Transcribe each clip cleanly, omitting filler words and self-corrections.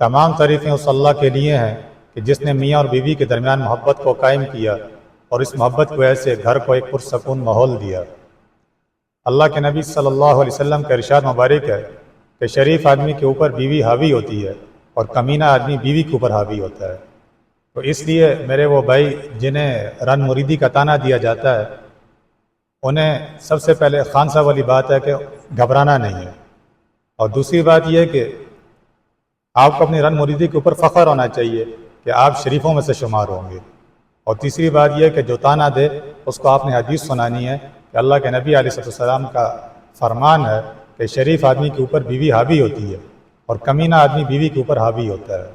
تمام تعریفیں اس اللہ کے لیے ہیں کہ جس نے میاں اور بیوی کے درمیان محبت کو قائم کیا اور اس محبت کی وجہ سے گھر کو ایک پرسکون ماحول دیا۔ اللہ کے نبی صلی اللہ علیہ وسلم کا ارشاد مبارک ہے کہ شریف آدمی کے اوپر بیوی حاوی ہوتی ہے اور کمینہ آدمی بیوی کے اوپر حاوی ہوتا ہے۔ تو اس لیے میرے وہ بھائی جنہیں رن مریدی کا طعنہ دیا جاتا ہے، انہیں سب سے پہلے خان صاحب والی بات ہے کہ گھبرانا نہیں ہے، اور دوسری بات یہ ہے کہ آپ کو اپنی رن مریدی کے اوپر فخر ہونا چاہیے کہ آپ شریفوں میں سے شمار ہوں گے، اور تیسری بات یہ ہے کہ جو طعنہ دے اس کو آپ نے حدیث سنانی ہے کہ اللہ کے نبی علیہ السلام کا فرمان ہے کہ شریف آدمی کے اوپر بیوی حاوی ہوتی ہے اور کمینہ آدمی بیوی کے اوپر حاوی ہوتا ہے۔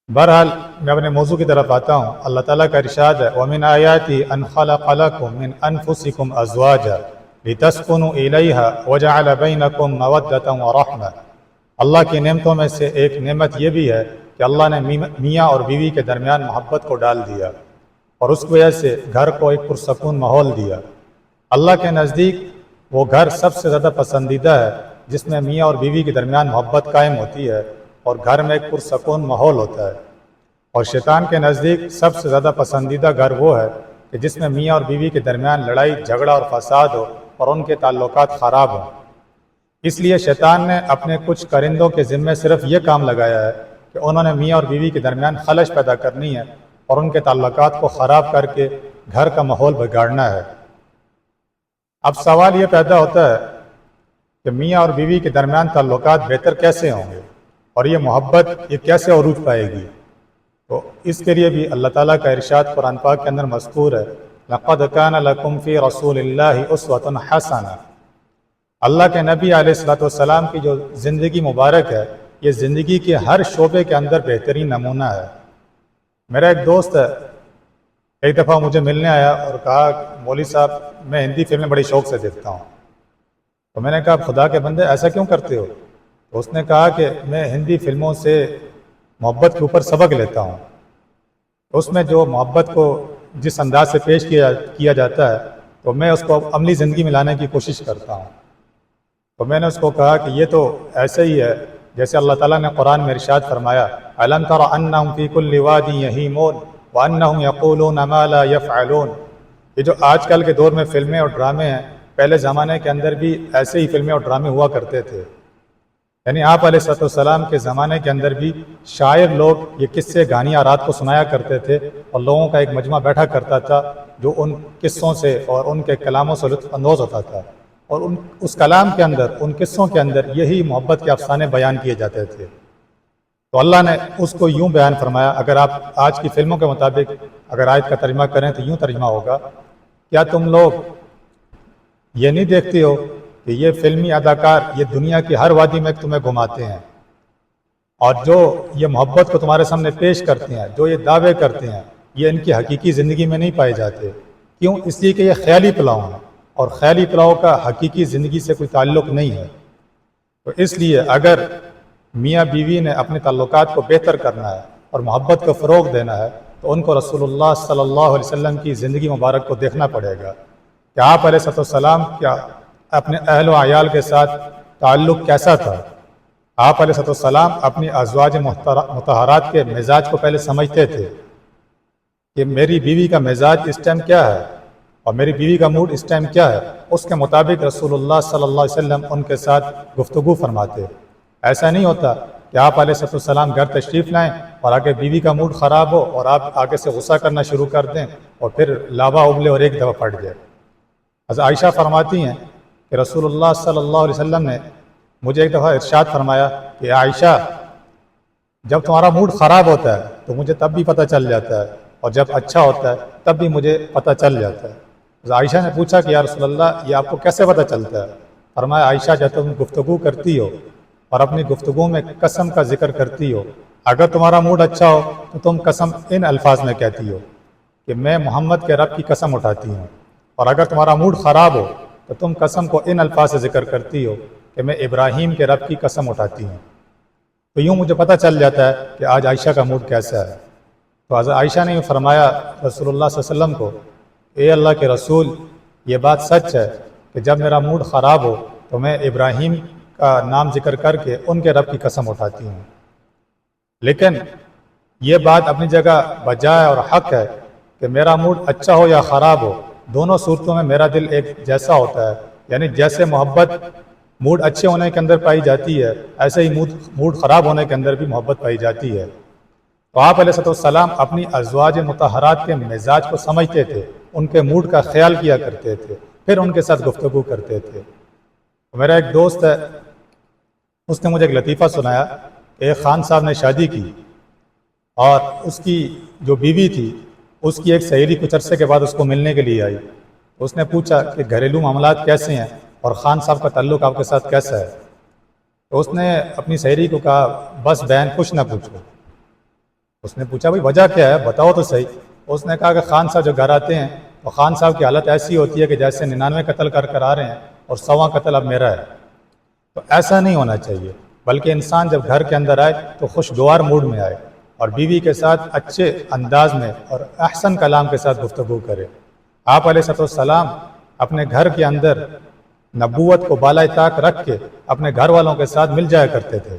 بہرحال میں اپنے موضوع کی طرف آتا ہوں۔ اللہ تعالیٰ کا ارشاد ہے وَمِنْ آیَاتِهِ أَنْ خَلَقَ لَكُم مِّنْ أَنفُسِكُمْ أَزْوَاجًا لِتَسْكُنُوا إِلَيْهَا وَجَعَلَ بَيْنَكُم مَّوَدَّةً وَرَحْمَةً۔ اللہ کی نعمتوں میں سے ایک نعمت یہ بھی ہے کہ اللہ نے میاں اور بیوی کے درمیان محبت کو ڈال دیا اور اس کی وجہ سے گھر کو ایک پرسکون ماحول دیا۔ اللہ کے نزدیک وہ گھر سب سے زیادہ پسندیدہ ہے جس میں میاں اور بیوی کے درمیان محبت قائم ہوتی ہے اور گھر میں ایک پرسکون ماحول ہوتا ہے، اور شیطان کے نزدیک سب سے زیادہ پسندیدہ گھر وہ ہے کہ جس میں میاں اور بیوی کے درمیان لڑائی جھگڑا اور فساد ہو اور ان کے تعلقات خراب ہوں۔ اس لیے شیطان نے اپنے کچھ کرندوں کے ذمے صرف یہ کام لگایا ہے کہ انہوں نے میاں اور بیوی کے درمیان خلش پیدا کرنی ہے اور ان کے تعلقات کو خراب کر کے گھر کا ماحول بگاڑنا ہے۔ اب سوال یہ پیدا ہوتا ہے کہ میاں اور بیوی کے درمیان تعلقات بہتر کیسے ہوں گے اور یہ محبت یہ کیسے عروج پائے گی؟ تو اس کے لیے بھی اللہ تعالیٰ کا ارشاد قرآن پاک کے اندر مذکور ہے لَقَدْ كَانَ لَكُمْ فِي رَسُولِ اللَّهِ أُسْوَةٌ حَسَنَةٌ۔ اللہ کے نبی علیہ السلام کی جو زندگی مبارک ہے یہ زندگی کے ہر شعبے کے اندر بہترین نمونہ ہے۔ میرا ایک دوست ہے، ایک دفعہ مجھے ملنے آیا اور کہا مولوی صاحب میں ہندی فلمیں بڑی شوق سے دیکھتا ہوں۔ تو میں نے کہا خدا کے بندے ایسا کیوں کرتے ہو؟ تو اس نے کہا کہ میں ہندی فلموں سے محبت کے اوپر سبق لیتا ہوں، اس میں جو محبت کو جس انداز سے پیش کیا جاتا ہے تو میں اس کو عملی زندگی میں لانے کی کوشش کرتا ہوں۔ تو میں نے اس کو کہا کہ یہ تو ایسے ہی ہے جیسے اللہ تعالیٰ نے قرآن میں ارشاد فرمایا أَلَمْ تَرَ أَنَّهُمْ فِي كُلِّ وَادٍ يَهِيمُونَ وَأَنَّهُمْ يَقُولُونَ مَا لَا يَفْعَلُونَ۔ یہ جو آج کل کے دور میں فلمیں اور ڈرامے ہیں، پہلے زمانے کے اندر بھی ایسے ہی فلمیں اور ڈرامے ہوا کرتے تھے، یعنی آپ علیہ السلام کے زمانے کے اندر بھی شاعر لوگ یہ قصے کہانیاں رات کو سنایا کرتے تھے اور لوگوں کا ایک مجمع بیٹھا کرتا تھا جو ان قصوں سے اور ان کے کلاموں سے لطف اندوز ہوتا تھا، اور اس کلام کے اندر ان قصوں کے اندر یہی محبت کے افسانے بیان کیے جاتے تھے۔ تو اللہ نے اس کو یوں بیان فرمایا، اگر آپ آج کی فلموں کے مطابق اگر آیت کا ترجمہ کریں تو یوں ترجمہ ہوگا، کیا تم لوگ یہ نہیں دیکھتے ہو کہ یہ فلمی اداکار یہ دنیا کی ہر وادی میں تمہیں گھماتے ہیں، اور جو یہ محبت کو تمہارے سامنے پیش کرتے ہیں، جو یہ دعوے کرتے ہیں، یہ ان کی حقیقی زندگی میں نہیں پائے جاتے؟ کیوں؟ اس لیے کہ یہ خیالی پلاؤ ہیں، اور خیالی پلاؤ کا حقیقی زندگی سے کوئی تعلق نہیں ہے۔ تو اس لیے اگر میاں بیوی نے اپنے تعلقات کو بہتر کرنا ہے اور محبت کو فروغ دینا ہے تو ان کو رسول اللہ صلی اللہ علیہ وسلم کی زندگی مبارک کو دیکھنا پڑے گا کہ آپ علیہ السلام کیا اپنے اہل و عیال کے ساتھ تعلق کیسا تھا۔ آپ علیہ السلام اپنی ازواج مطہرات کے مزاج کو پہلے سمجھتے تھے کہ میری بیوی کا مزاج اس ٹائم کیا ہے اور میری بیوی کا موڈ اس ٹائم کیا ہے، اس کے مطابق رسول اللہ صلی اللہ علیہ وسلم ان کے ساتھ گفتگو فرماتے۔ ایسا نہیں ہوتا کہ آپ علیہ السلام گھر تشریف لائیں اور آگے بیوی کا موڈ خراب ہو اور آپ آگے سے غصہ کرنا شروع کر دیں اور پھر لابا ابلے اور ایک دفعہ پھٹ جائے۔ حضرت عائشہ فرماتی ہیں کہ رسول اللہ صلی اللہ علیہ وسلم نے مجھے ایک دفعہ ارشاد فرمایا کہ عائشہ جب تمہارا موڈ خراب ہوتا ہے تو مجھے تب بھی پتہ چل جاتا ہے، اور جب اچھا ہوتا ہے تب بھی مجھے پتہ چل جاتا ہے۔ حضرت عائشہ نے پوچھا کہ یا رسول اللہ یہ آپ کو کیسے پتہ چلتا ہے؟ فرمایا عائشہ جب تم گفتگو کرتی ہو اور اپنی گفتگو میں قسم کا ذکر کرتی ہو، اگر تمہارا موڈ اچھا ہو تو تم قسم ان الفاظ میں کہتی ہو کہ میں محمد کے رب کی قسم اٹھاتی ہوں، اور اگر تمہارا موڈ خراب ہو تو تم قسم کو ان الفاظ سے ذکر کرتی ہو کہ میں ابراہیم کے رب کی قسم اٹھاتی ہوں۔ تو یوں مجھے پتہ چل جاتا ہے کہ آج عائشہ کا موڈ کیسا ہے۔ تو حضرت عائشہ نے یہ فرمایا رسول اللہ صلی اللہ علیہ وسلم کو، اے اللہ کے رسول یہ بات سچ ہے کہ جب میرا موڈ خراب ہو تو میں ابراہیم کا نام ذکر کر کے ان کے رب کی قسم اٹھاتی ہوں۔ لیکن یہ بات اپنی جگہ بجائے اور حق ہے کہ میرا موڈ اچھا ہو یا خراب ہو، دونوں صورتوں میں میرا دل ایک جیسا ہوتا ہے، یعنی جیسے محبت موڈ اچھے ہونے کے اندر پائی جاتی ہے، ایسے ہی موڈ خراب ہونے کے اندر بھی محبت پائی جاتی ہے۔ تو آپ علیہ السلام اپنی ازواج مطہرات کے مزاج کو سمجھتے تھے، ان کے موڈ کا خیال کیا کرتے تھے، پھر ان کے ساتھ گفتگو کرتے تھے۔ میرا ایک دوست ہے، اس نے مجھے ایک لطیفہ سنایا کہ ایک خان صاحب نے شادی کی اور اس کی جو بیوی تھی، اس کی ایک سہیلی کچھ عرصے کے بعد اس کو ملنے کے لیے آئی۔ اس نے پوچھا کہ گھریلو معاملات کیسے ہیں اور خان صاحب کا تعلق آپ کے ساتھ کیسا ہے؟ تو اس نے اپنی سہیلی کو کہا بس بہن کچھ نہ پوچھو۔ اس نے پوچھا بھائی وجہ کیا ہے بتاؤ تو صحیح۔ اس نے کہا کہ خان صاحب جو گھر آتے ہیں تو خان صاحب کی حالت ایسی ہوتی ہے کہ جیسے 99 قتل کر آ رہے ہیں اور 100واں قتل اب میرا ہے۔ تو ایسا نہیں ہونا چاہیے، بلکہ انسان جب گھر کے اندر آئے تو خوشگوار موڈ میں آئے اور بیوی کے ساتھ اچھے انداز میں اور احسن کلام کے ساتھ گفتگو کرے۔ آپ علیہ السلام اپنے گھر کے اندر نبوت کو بالائے طاق رکھ کے اپنے گھر والوں کے ساتھ مل جایا کرتے تھے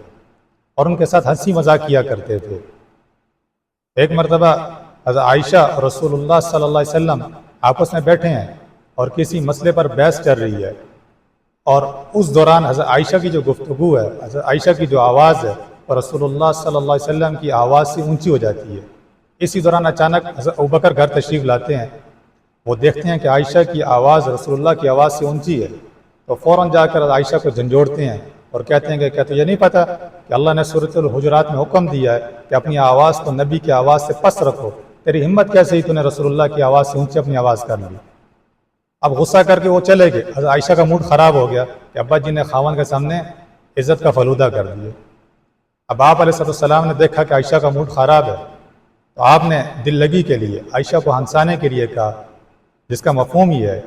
اور ان کے ساتھ ہنسی مذاق کیا کرتے تھے۔ ایک مرتبہ حضرت عائشہ اور رسول اللہ صلی اللہ علیہ وسلم آپس میں بیٹھے ہیں اور کسی مسئلے پر بحث چل رہی ہے، اور اس دوران حضرت عائشہ کی جو گفتگو ہے، حضرت عائشہ کی جو آواز ہے اور رسول اللہ صلی اللہ علیہ وسلم کی آواز سے اونچی ہو جاتی ہے۔ اسی دوران اچانک حضرت ابوبکر گھر تشریف لاتے ہیں، وہ دیکھتے ہیں کہ عائشہ کی آواز رسول اللہ کی آواز سے اونچی ہے، تو فوراً جا کر عائشہ کو جھنجھوڑتے ہیں اور کہتے ہیں کہ کیا تو یہ نہیں پتہ کہ اللہ نے سورۃ الحجرات میں حکم دیا ہے کہ اپنی آواز کو نبی کی آواز سے پس رکھو، تیری ہمت کیسے ہی تو نے رسول اللہ کی آواز سے اونچی اپنی آواز کر لی۔ اب غصہ کر کے وہ چلے گئے۔ حضرت عائشہ کا موڈ خراب ہو گیا کہ ابا جی نے خاوند کے سامنے عزت کا فلودہ کر دیے۔ اب آپ علیہ السلام نے دیکھا کہ عائشہ کا موڈ خراب ہے، تو آپ نے دل لگی کے لیے عائشہ کو ہنسانے کے لیے کہا، جس کا مفہوم یہ ہے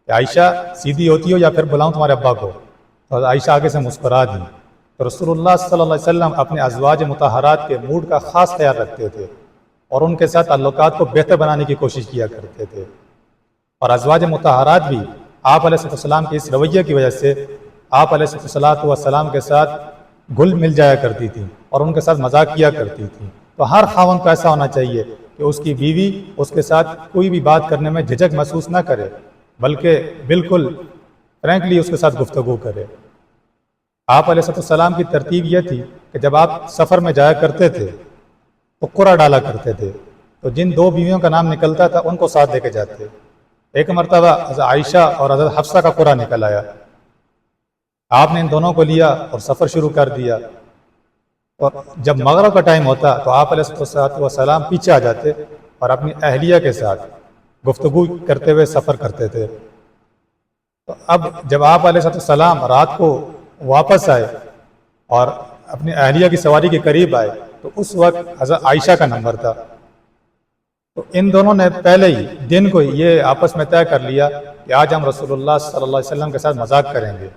کہ عائشہ سیدھی ہوتی ہو یا پھر بلاؤں تمہارے ابا کو؟ تو عائشہ آگے سے مسکرا دی۔ تو رسول اللہ صلی اللہ علیہ وسلم اپنے ازواج مطہرات کے موڈ کا خاص خیال رکھتے تھے اور ان کے ساتھ تعلقات کو بہتر بنانے کی کوشش کیا کرتے تھے، اور ازواج مطہرات بھی آپ علیہ السلام کے اس رویے کی وجہ سے آپ علیہ السلام کے ساتھ گل مل جایا کرتی تھی اور ان کے ساتھ مذاق کیا کرتی تھی۔ تو ہر خاوند کو ایسا ہونا چاہیے کہ اس کی بیوی اس کے ساتھ کوئی بھی بات کرنے میں جھجک محسوس نہ کرے، بلکہ بالکل فرینکلی اس کے ساتھ گفتگو کرے۔ آپ علیہ السلام کی ترتیب یہ تھی کہ جب آپ سفر میں جایا کرتے تھے تو قرعہ ڈالا کرتے تھے، تو جن دو بیویوں کا نام نکلتا تھا ان کو ساتھ لے کے جاتے۔ ایک مرتبہ حضرت عائشہ اور حضرت حفصہ کا قرعہ نکل آیا، آپ نے ان دونوں کو لیا اور سفر شروع کر دیا، اور جب مغرب کا ٹائم ہوتا تو آپ علیہ السلام پیچھے آ جاتے اور اپنی اہلیہ کے ساتھ گفتگو کرتے ہوئے سفر کرتے تھے۔ تو اب جب آپ علیہ السلام رات کو واپس آئے اور اپنی اہلیہ کی سواری کے قریب آئے تو اس وقت حضرت عائشہ کا نمبر تھا۔ تو ان دونوں نے پہلے ہی دن کو یہ آپس میں طے کر لیا کہ آج ہم رسول اللہ صلی اللہ علیہ وسلم کے ساتھ مذاق کریں گے۔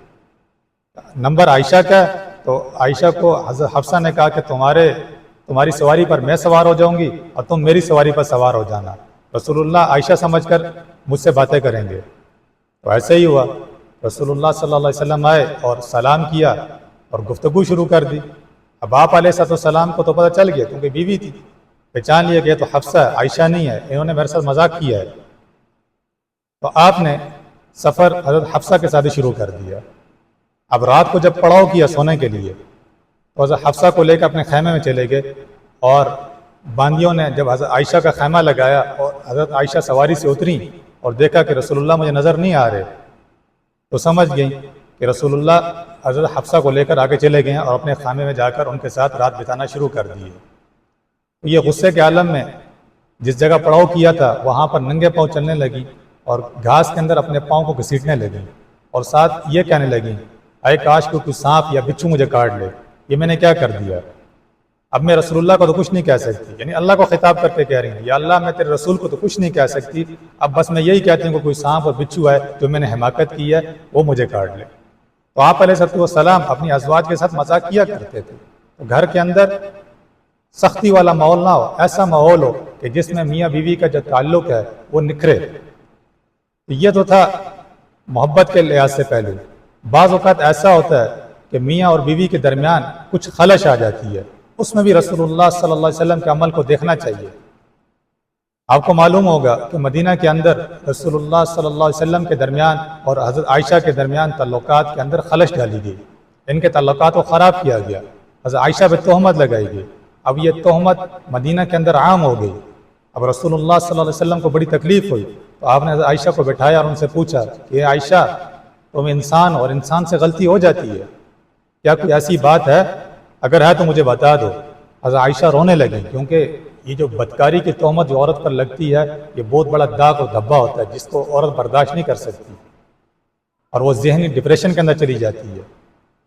نمبر عائشہ کا، تو عائشہ کو حضرت حفصہ نے کہا کہ تمہاری سواری پر میں سوار ہو جاؤں گی اور تم میری سواری پر سوار ہو جانا، رسول اللہ عائشہ سمجھ کر مجھ سے باتیں کریں گے۔ تو ایسے ہی ہوا، رسول اللہ صلی اللہ علیہ وسلم آئے اور سلام کیا اور گفتگو شروع کر دی۔ اب آپ علیہ السلام کو تو پتہ چل گیا کیونکہ بیوی تھی، پہچان لیا کہ یہ تو حفصہ ہے، عائشہ نہیں ہے، انہوں نے میرے ساتھ مذاق کیا ہے۔ تو آپ نے سفر حضرت حفصہ کے ساتھ شروع کر دیا۔ اب رات کو جب پڑاؤ کیا سونے کے لیے تو حضرت حفصہ کو لے کر اپنے خیمے میں چلے گئے، اور باندیوں نے جب حضرت عائشہ کا خیمہ لگایا اور حضرت عائشہ سواری سے اتری اور دیکھا کہ رسول اللہ مجھے نظر نہیں آ رہے، تو سمجھ گئیں کہ رسول اللہ حضرت حفصہ کو لے کر آگے چلے گئے ہیں اور اپنے خیمے میں جا کر ان کے ساتھ رات بتانا شروع کر دیے۔ یہ غصے کے عالم میں جس جگہ پڑاؤ کیا تھا وہاں پر ننگے پاؤں چلنے لگی اور گھاس کے اندر اپنے پاؤں کو گھسیٹنے لگی اور ساتھ یہ کہنے لگی، اے کاش کوئی سانپ یا بچھو مجھے کاٹ لے، یہ میں نے کیا کر دیا۔ اب میں رسول اللہ کو تو کچھ نہیں کہہ سکتی، یعنی اللہ کو خطاب کر کے کہہ رہی ہیں، یا اللہ میں تیرے رسول کو تو کچھ نہیں کہہ سکتی، اب بس میں یہی کہتی ہوں کہ کوئی سانپ اور بچھو ہے جو میں نے حماقت کی ہے وہ مجھے کاٹ لے۔ تو آپ علیہ السلام اپنی ازواج کے ساتھ مذاق کیا کرتے تھے۔ تو گھر کے اندر سختی والا ماحول نہ ہو، ایسا ماحول ہو کہ جس میں میاں بیوی کا جو تعلق ہے وہ نکھرے۔ یہ تو تھا محبت کے لحاظ سے پہلو۔ بعض اوقات ایسا ہوتا ہے کہ میاں اور بیوی کے درمیان کچھ خلش آ جاتی ہے، اس میں بھی رسول اللہ صلی اللہ علیہ وسلم کے عمل کو دیکھنا چاہیے۔ آپ کو معلوم ہوگا کہ مدینہ کے اندر رسول اللہ صلی اللہ علیہ وسلم کے درمیان اور حضرت عائشہ کے درمیان تعلقات کے اندر خلش ڈالی گئی، ان کے تعلقات کو خراب کیا گیا، حضرت عائشہ پہ تہمت لگائی گئی۔ اب یہ تہمت مدینہ کے اندر عام ہو گئی۔ اب رسول اللہ صلی اللہ علیہ وسلم کو بڑی تکلیف ہوئی، تو آپ نے حضرت عائشہ کو بٹھایا اور ان سے پوچھا کہ عائشہ، تم انسان اور انسان سے غلطی ہو جاتی ہے، کیا کوئی ایسی بات ہے؟ اگر ہے تو مجھے بتا دو۔ حضرت عائشہ رونے لگیں، کیونکہ یہ جو بدکاری کی تہمت جو عورت پر لگتی ہے، یہ بہت بڑا داغ اور دھبا ہوتا ہے جس کو عورت برداشت نہیں کر سکتی، اور وہ ذہنی ڈپریشن کے اندر چلی جاتی ہے۔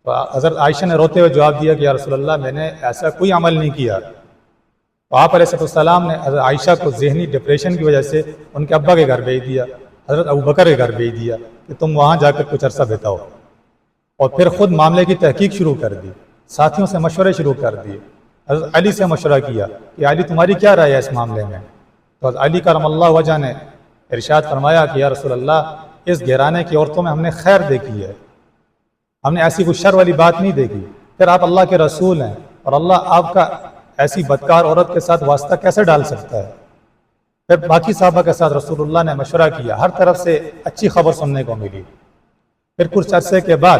تو حضرت عائشہ نے روتے ہوئے جواب دیا کہ یا رسول اللہ، میں نے ایسا کوئی عمل نہیں کیا۔ تو آپ علیہ السلام نے حضرت عائشہ کو ذہنی ڈپریشن کی وجہ سے ان کے ابا کے گھر بھیج دیا، حضرت ابوبکر کے گھر بھیج دیا کہ تم وہاں جا کر کچھ عرصہ بتاؤ، اور پھر خود معاملے کی تحقیق شروع کر دی، ساتھیوں سے مشورے شروع کر دیے۔ حضرت علی سے مشورہ کیا کہ علی تمہاری کیا رائے ہے اس معاملے میں؟ تو حضرت علی کرم اللہ وجہ نے ارشاد فرمایا کہ یا رسول اللہ، اس گھرانے کی عورتوں میں ہم نے خیر دیکھی ہے، ہم نے ایسی کوئی شر والی بات نہیں دیکھی۔ پھر آپ اللہ کے رسول ہیں، اور اللہ آپ کا ایسی بدکار عورت کے ساتھ واسطہ کیسے ڈال سکتا ہے؟ پھر باقی صحابہ کے ساتھ رسول اللہ نے مشورہ کیا، ہر طرف سے اچھی خبر سننے کو ملی۔ پھر کچھ عرصے کے بعد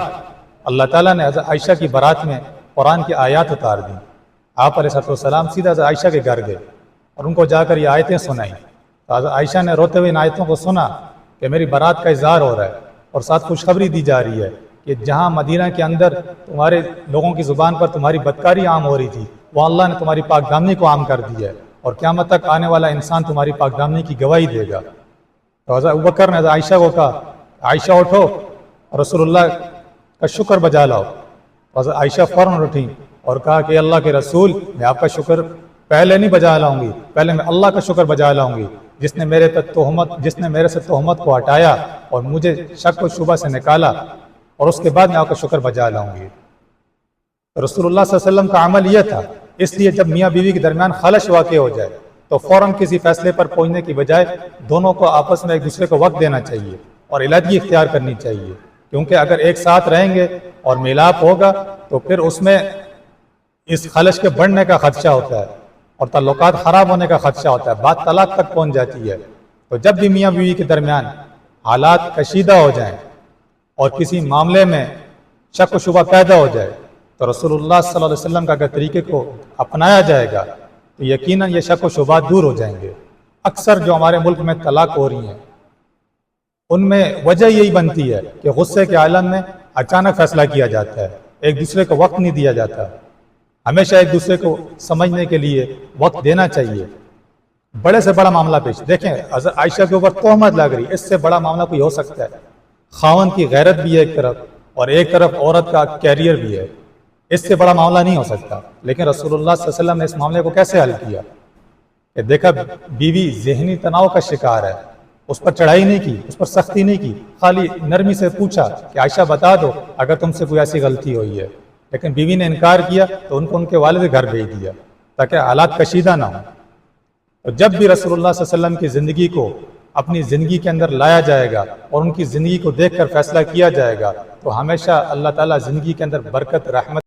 اللہ تعالیٰ نے حضرت عائشہ کی بارات میں قرآن کی آیات اتار دیں۔ آپ علیہ السلام سیدھا حضرت عائشہ کے گھر گئے اور ان کو جا کر یہ آیتیں سنائیں۔ تو حضرت عائشہ نے روتے ہوئے ان آیتوں کو سنا کہ میری بارات کا اظہار ہو رہا ہے، اور ساتھ خوشخبری دی جا رہی ہے کہ جہاں مدینہ کے اندر تمہارے لوگوں کی زبان پر تمہاری بدکاری عام ہو رہی تھی، وہ اللہ نے تمہاری پاک دامنی کو عام کر دی ہے، اور قیامت تک آنے والا انسان تمہاری پاک دامنی کی گواہی دے گا۔ تو حضرت ابوبکر نے حضرت عائشہ کو کہا، عائشہ اٹھو اور رسول اللہ کا شکر بجا لاؤ۔ حضرت عائشہ فوراً اٹھیں اور کہا کہ اللہ کے رسول، میں آپ کا شکر پہلے نہیں بجا لاؤں گی، پہلے میں اللہ کا شکر بجا لاؤں گی جس نے میرے سے تہمت کو ہٹایا اور مجھے شک و شبہ سے نکالا، اور اس کے بعد میں آپ کا شکر بجا لاؤں گی۔ رسول اللہ صلی اللہ علیہ وسلم کا عمل یہ تھا۔ اس لیے جب میاں بیوی کے درمیان خلش واقع ہو جائے تو فوراً کسی فیصلے پر پہنچنے کی بجائے دونوں کو آپس میں ایک دوسرے کو وقت دینا چاہیے اور علیحدگی اختیار کرنی چاہیے، کیونکہ اگر ایک ساتھ رہیں گے اور میلاپ ہوگا تو پھر اس میں اس خلش کے بڑھنے کا خدشہ ہوتا ہے اور تعلقات خراب ہونے کا خدشہ ہوتا ہے، بات طلاق تک پہنچ جاتی ہے۔ تو جب بھی میاں بیوی کے درمیان حالات کشیدہ ہو جائیں اور کسی معاملے میں شک و شبہ پیدا ہو جائے تو رسول اللہ صلی اللہ علیہ وسلم کا اگر طریقے کو اپنایا جائے گا تو یقیناً یہ شک و شبہات دور ہو جائیں گے۔ اکثر جو ہمارے ملک میں طلاق ہو رہی ہیں ان میں وجہ یہی بنتی ہے کہ غصے کے عالم میں اچانک فیصلہ کیا جاتا ہے، ایک دوسرے کو وقت نہیں دیا جاتا۔ ہمیشہ ایک دوسرے کو سمجھنے کے لیے وقت دینا چاہیے۔ بڑے سے بڑا معاملہ پیش دیکھیں، حضرت عائشہ کے اوپر تہمت لگ رہی، اس سے بڑا معاملہ کوئی ہو سکتا ہے؟ خاوند کی غیرت بھی ہے ایک طرف، اور ایک طرف عورت کا کیریئر بھی ہے، اس سے بڑا معاملہ نہیں ہو سکتا۔ لیکن رسول اللہ صلی اللہ علیہ وسلم نے اس معاملے کو کیسے حل کیا کہ دیکھا بیوی ذہنی تناؤ کا شکار ہے، اس پر چڑھائی نہیں کی، اس پر سختی نہیں کی، خالی نرمی سے پوچھا کہ عائشہ بتا دو اگر تم سے کوئی ایسی غلطی ہوئی ہے، لیکن بیوی نے انکار کیا تو ان کو ان کے والد کے گھر بھیج دیا تاکہ حالات کشیدہ نہ ہوں۔ تو جب بھی رسول اللہ صلی اللہ علیہ وسلم کی زندگی کو اپنی زندگی کے اندر لایا جائے گا اور ان کی زندگی کو دیکھ کر فیصلہ کیا جائے گا تو ہمیشہ اللہ تعالیٰ زندگی کے اندر برکت، رحمت